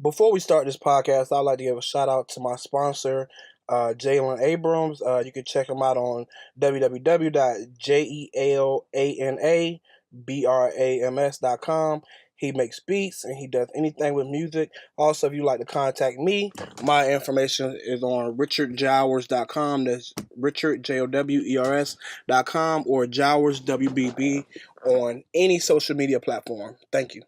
Before we start this podcast, I'd like to give a shout out to my sponsor, Jalen Abrams. You can check him out on www.jelanabrams.com. He makes beats and he does anything with music. Also, if you'd like to contact me, my information is on richardjowers.com. That's Richard, JOWERS.com, or Jowers, WBB, on any social media platform. Thank you.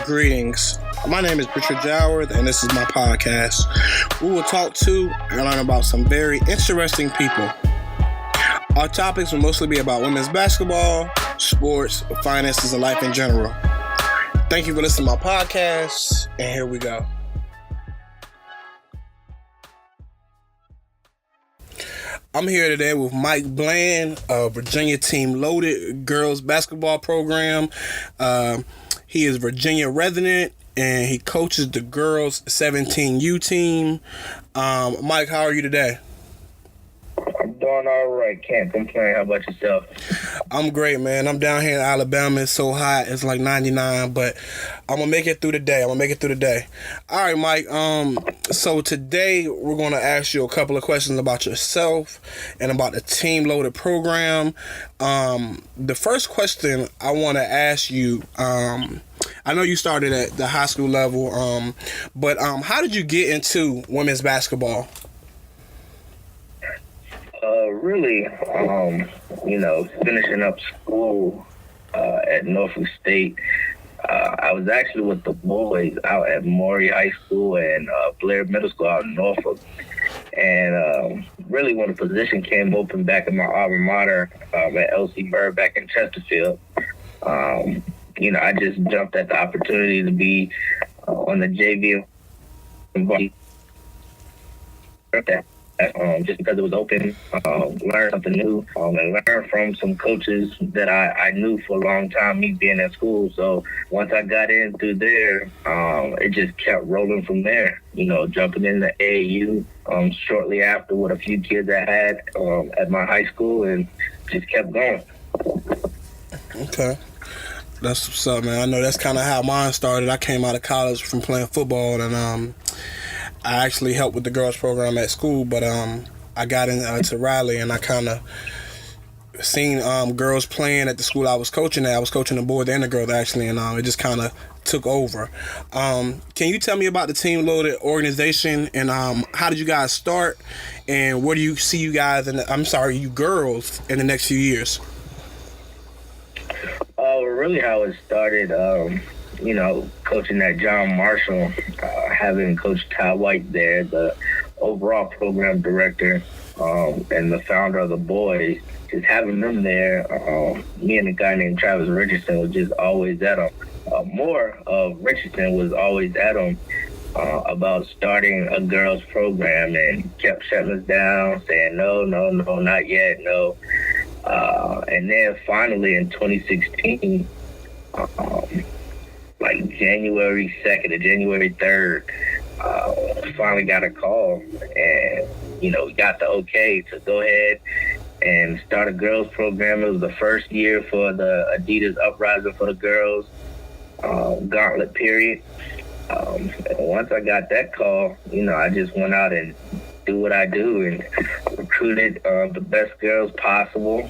Greetings. My name is Richard Jowers, and this is my podcast. We will talk to and learn about some very interesting people. Our topics will mostly be about women's basketball, sports, finances, and life in general. Thank you for listening to my podcast, and here we go. I'm here today with Mike Bland, Virginia Team Loaded girls basketball program. He is Virginia resident, and he coaches the girls 17U team. Mike, how are you today? I'm doing all right. Can't complain. How about yourself? I'm great, man. I'm down here in Alabama. It's so hot. It's like 99, but I'm going to make it through the day. All right, Mike. So today we're going to ask you a couple of questions about yourself and about the Team Loaded program. The first question I want to ask you, I know you started at the high school level, but how did you get into women's basketball? Really, finishing up school at Norfolk State, I was actually with the boys out at Maury High School and Blair Middle School out in Norfolk. And really, when the position came open back in my alma mater at LC Bird back in Chesterfield, I just jumped at the opportunity to be on the JV. Just because it was open, learn something new, and learn from some coaches that I knew for a long time, me being at school. So once I got in through there, it just kept rolling from there, jumping into AAU shortly after with a few kids I had at my high school, and just kept going. Okay. That's what's up, man. I know that's kind of how mine started. I came out of college from playing football, and I actually helped with the girls program at school, but I got into Raleigh, and I kind of seen girls playing at the school I was coaching at. I was coaching the boys and the girls, actually, and it just kind of took over. Can you tell me about the Team Loaded organization, and how did you guys start, and where do you see you guys, you girls, in the next few years? Really how it started, coaching at John Marshall, having Coach Ty White there, the overall program director, and the founder of the boys, just having them there, me and a guy named Travis Richardson was just always at them. More of Richardson was always at them about starting a girls program, and kept shutting us down, saying, no, not yet, no. And then finally in 2016, like January 2nd or January 3rd, finally got a call, and, we got the okay to go ahead and start a girls program. It was the first year for the Adidas Uprising for the girls gauntlet period. And once I got that call, I just went out and do what I do and recruited the best girls possible,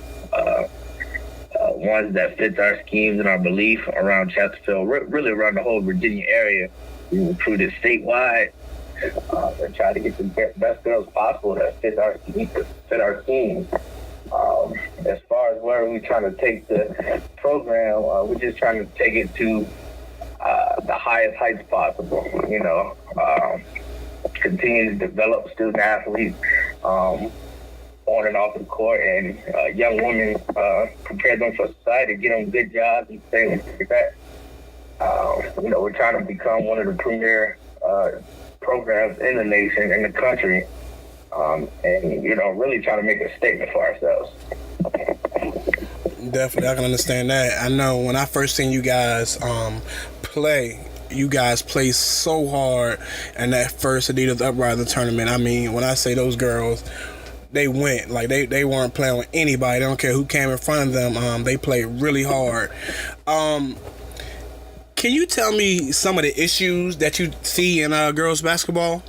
ones that fits our schemes and our belief around Chesterfield, really around the whole Virginia area. We recruited statewide and tried to get the best girls possible that fit our schemes. As far as where we're trying to take the program, we're just trying to take it to the highest heights possible, continue to develop student athletes on and off the court, and young women, prepare them for society, get them good jobs and things like that. We're trying to become one of the premier programs in the nation, in the country, and really trying to make a statement for ourselves. Definitely, I can understand that. I know when I first seen you guys play you guys played so hard in that first Adidas Uprising tournament. I mean, when I say those girls, they went like they weren't playing with anybody. They don't care who came in front of them. They played really hard. Can you tell me some of the issues that you see in girls basketball?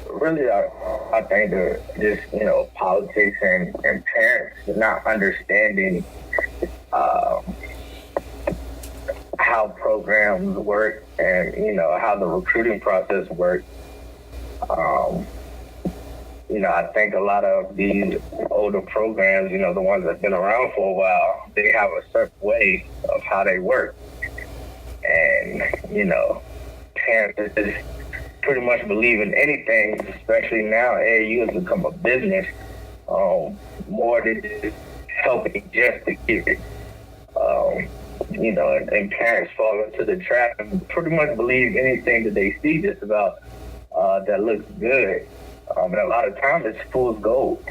Really, I think they're just, politics and parents not understanding how programs work and, how the recruiting process works. I think a lot of these older programs, the ones that have been around for a while, they have a certain way of how they work. And, parents just pretty much believe in anything, especially now AAU has become a business, more than just helping just to give it. And parents fall into the trap and pretty much believe anything that they see just about that looks good. And a lot of times it's fool's gold.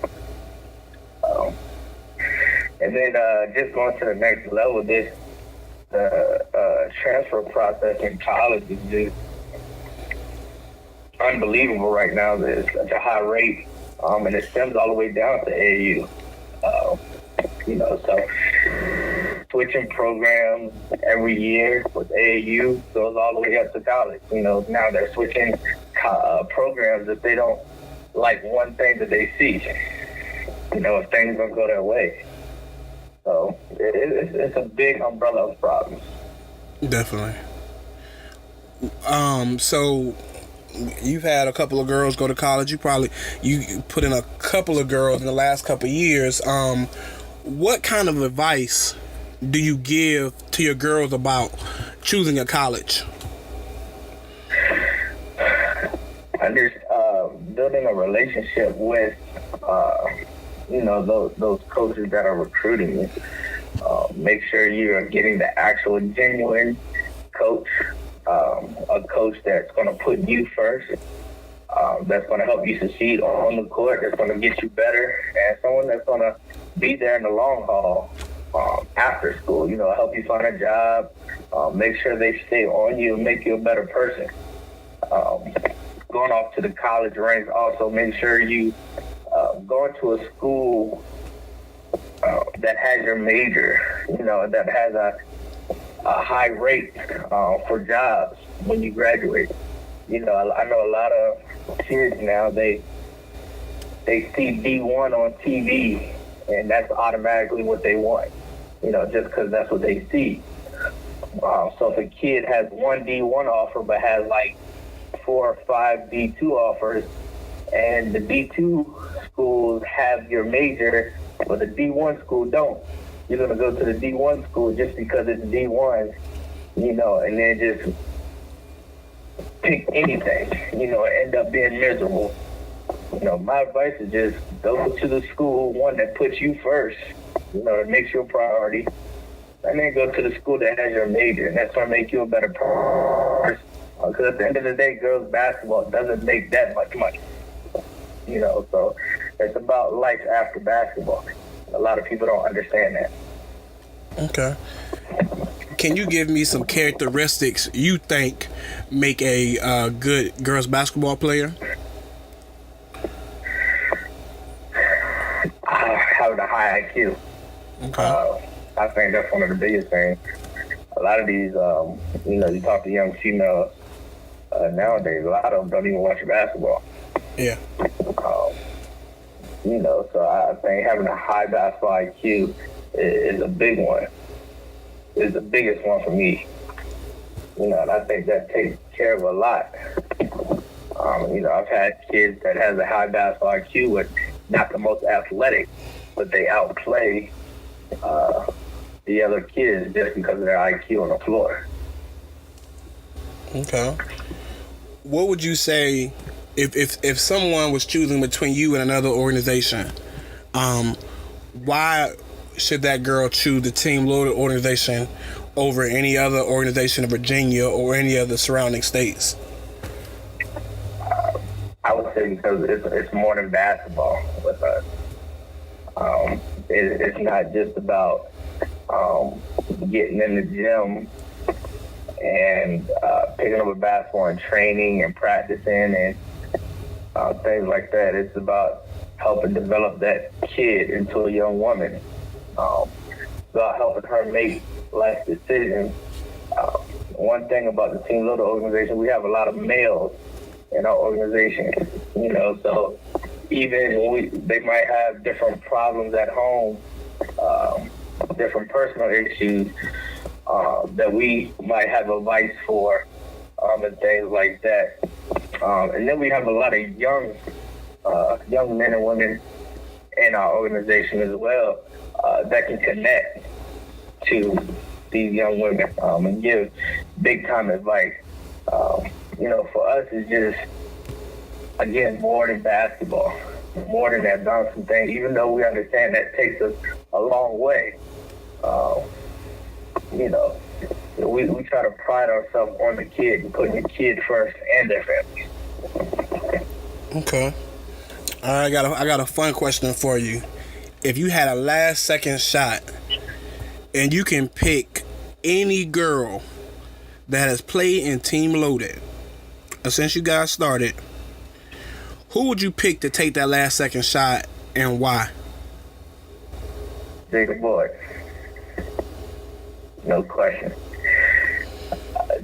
And then just going to the next level, this transfer process in college is just unbelievable right now. There's such a high rate, and it stems all the way down to AAU. So switching programs every year with AAU goes all the way up to college. Now they're switching programs if they don't like one thing that they see. If things don't go their way. So it's a big umbrella of problems. Definitely. So you've had a couple of girls go to college. You put in a couple of girls in the last couple of years. What kind of advice do you give to your girls about choosing a college? Building a relationship with, those coaches that are recruiting you. Make sure you are getting the actual genuine coach, a coach that's going to put you first, that's going to help you succeed on the court, that's going to get you better, and someone that's going to be there in the long haul after school, help you find a job, make sure they stay on you and make you a better person. Going off to the college ranks, also make sure you go into a school that has your major, that has a high rate for jobs when you graduate. I know a lot of kids now, they see D1 on TV, and that's automatically what they want, just because that's what they see. So if a kid has one D1 offer but has like 4 or 5 D2 offers, and the D2 schools have your major, but the D1 school don't, you're going to go to the D1 school just because it's D1, and then just pick anything, and end up being miserable. My advice is just go to the school, one that puts you first, that makes you a priority, and then go to the school that has your major, and that's going to make you a better person. Because at the end of the day, girls basketball doesn't make that much money. So it's about life after basketball. A lot of people don't understand that. Okay. Can you give me some characteristics you think make a good girls basketball player? Having a high IQ. Okay. I think that's one of the biggest things. A lot of these, you talk to young females nowadays, a lot of them don't even watch basketball. Yeah. So I think having a high basketball IQ is a big one. Is the biggest one for me. And I think that takes care of a lot. I've had kids that has a high basketball IQ but not the most athletic, but they outplay the other kids just because of their IQ on the floor. Okay. What would you say if someone was choosing between you and another organization? Why should that girl choose the Team Loaded organization over any other organization in Virginia or any other surrounding states? I would say because it's more than basketball with us. It's not just about getting in the gym and picking up a basketball and training and practicing and things like that. It's about helping develop that kid into a young woman. About helping her make life decisions. One thing about the Team Loader organization, we have a lot of males in our organization, so even they might have different problems at home, different personal issues that we might have advice for, and things like that. And then we have a lot of young men and women in our organization as well that can connect to these young women and give big time advice. For us, it's just, again, more than basketball, more than that bouncing thing, even though we understand that takes us a long way. We try to pride ourselves on the kid and putting the kid first and their family. Okay. All right, I got a fun question for you. If you had a last second shot and you can pick any girl that has played in Team Loaded since you guys started, who would you pick to take that last second shot and why? Jada Boyd. No question.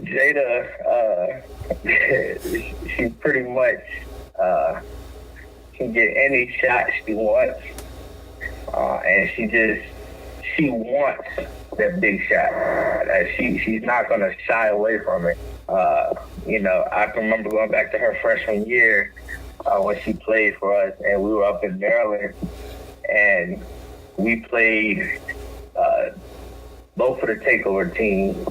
Jada, she pretty much can get any shot she wants. And she wants that big shot. She's not going to shy away from it. I can remember going back to her freshman year when she played for us, and we were up in Maryland, and we played both for the takeover team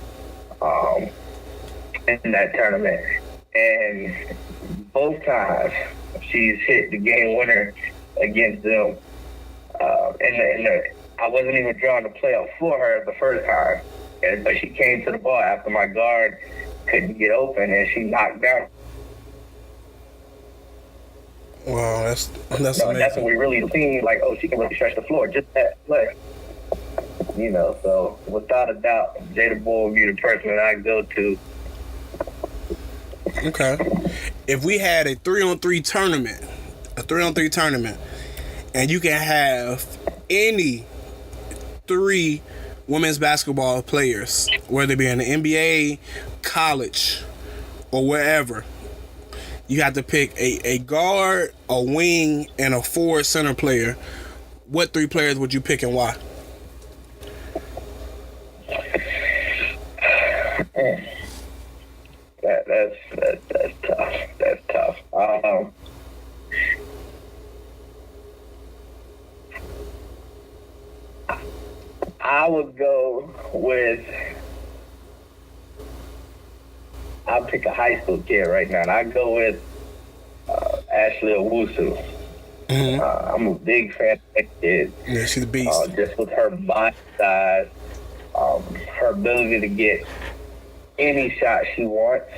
in that tournament. And both times she's hit the game winner against them. I wasn't even drawing the play up for her the first time, but she came to the ball after my guard couldn't get open, and she knocked down. Wow, that's amazing. That's when we really seen, like, she can really stretch the floor, just that play. So without a doubt, Jada Boyd would be the person that I go to. Okay. If we had a 3-on-3 tournament, and you can have any 3 women's basketball players, whether it be in the NBA, college, or wherever, you have to pick a guard, a wing, and a forward center player. What 3 players would you pick and why? That's tough. That's tough. I would go with. I'll pick a high school kid right now, and I'd go with Ashley Owusu. Mm-hmm. I'm a big fan of that kid. Yeah, she's a beast. Just with her body size, her ability to get any shot she wants,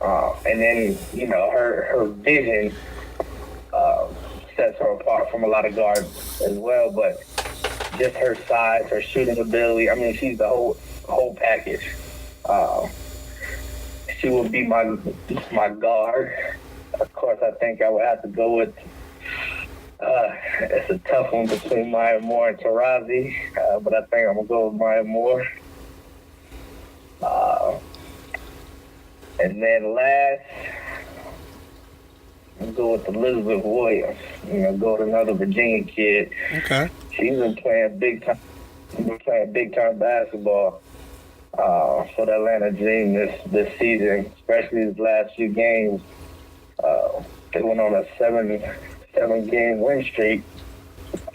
and then her vision sets her apart from a lot of guards as well. But just her size, her shooting ability, I mean, she's the whole package. She would be my guard. Of course, I think I would have to go with. It's a tough one between Maya Moore and Tarazi, but I think I'm gonna go with Maya Moore. And then last, I'll go with Elizabeth Williams. Go with another Virginia kid. Okay. She's been playing big time basketball for the Atlanta Dream this season, especially these last few games. They went on a seven-game win streak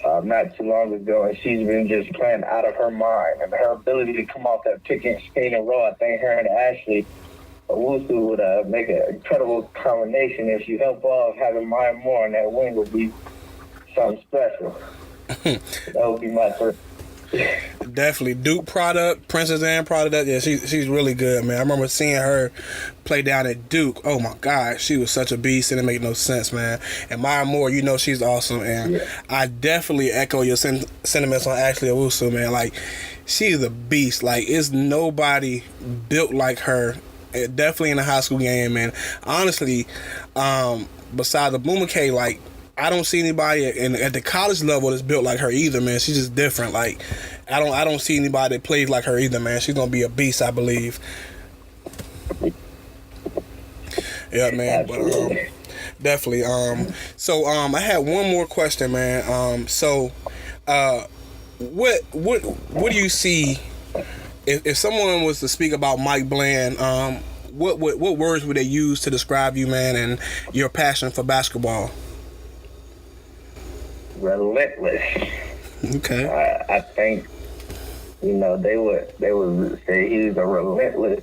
not too long ago, and she's been just playing out of her mind. And her ability to come off that pick and roll, I think her and Ashley Owusu would make an incredible combination. If you help off having Maya Moore on that wing, would be something special. That would be my first. Definitely Duke product, Princess Anne product. Yeah, she's really good, man. I remember seeing her play down at Duke. Oh my God, she was such a beast, and it made no sense, man. And Maya Moore, you know she's awesome, and I definitely echo your sentiments on Ashley Owusu, man. Like, she's a beast. Like, it's nobody built like her. Definitely in the high school game, man. Honestly, besides the Boomer K, like, I don't see anybody at the college level that's built like her either, man. She's just different. Like, I don't see anybody that plays like her either, man. She's gonna be a beast, I believe. Yeah, man. But definitely. So I had one more question, man. What do you see if someone was to speak about Mike Bland? What words would they use to describe you, man, and your passion for basketball? Relentless. Okay. I think, they would say he's a relentless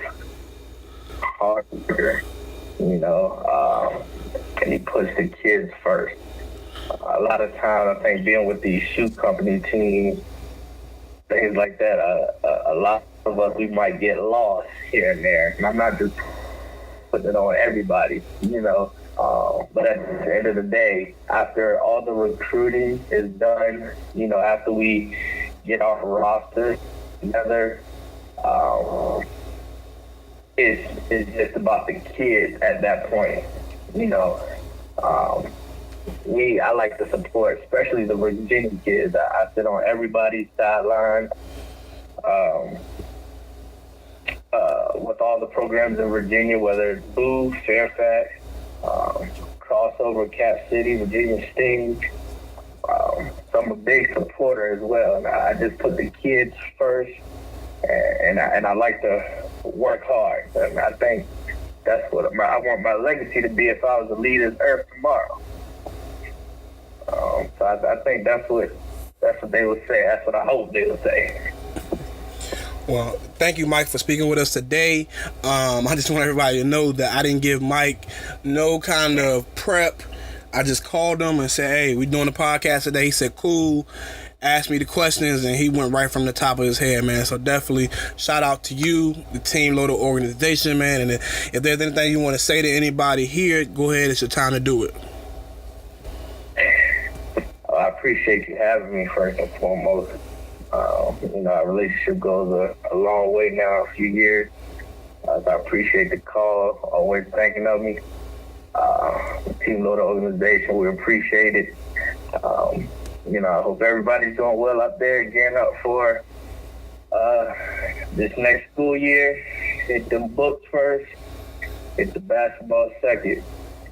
hard worker, and he puts the kids first. A lot of times, I think being with these shoe company teams, things like that, a lot of us, we might get lost here and there. And I'm not just putting it on everybody, but at the end of the day, after all the recruiting is done, after we get our roster together, it's just about the kids at that point. I like to support, especially the Virginia kids. I sit on everybody's sideline. With all the programs in Virginia, whether it's Boo, Fairfax, Crossover, Cap City, Virginia State. So I'm a big supporter as well. And I just put the kids first, and I like to work hard. And I think that's what I want my legacy to be if I was to lead this earth tomorrow. So I think that's what they would say. That's what I hope they would say. Well, thank you, Mike, for speaking with us today. I just want everybody to know that I didn't give Mike no kind of prep. I just called him and said, hey, we doing a podcast today. He said, cool. Asked me the questions, and he went right from the top of his head, man. So definitely shout out to you, the Team Loader organization, man. And if there's anything you want to say to anybody here, go ahead. It's your time to do it. I appreciate you having me, first and foremost. Our relationship goes a long way now, a few years. I appreciate the call, always thinking of me. Team Loader organization, we appreciate it. I hope everybody's doing well up there, getting up for this next school year. Hit them books first, hit the basketball second.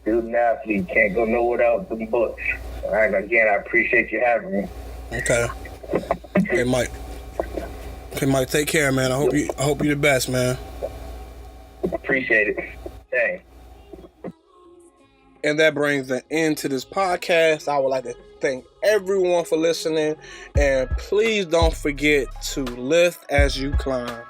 Student athlete can't go nowhere without them books. All right, again, I appreciate you having me. Okay. Okay, Mike. Mike, take care, man. I hope you're the best, man. Appreciate it. Thanks. And that brings an end to this podcast. I would like to thank everyone for listening. And please don't forget to lift as you climb.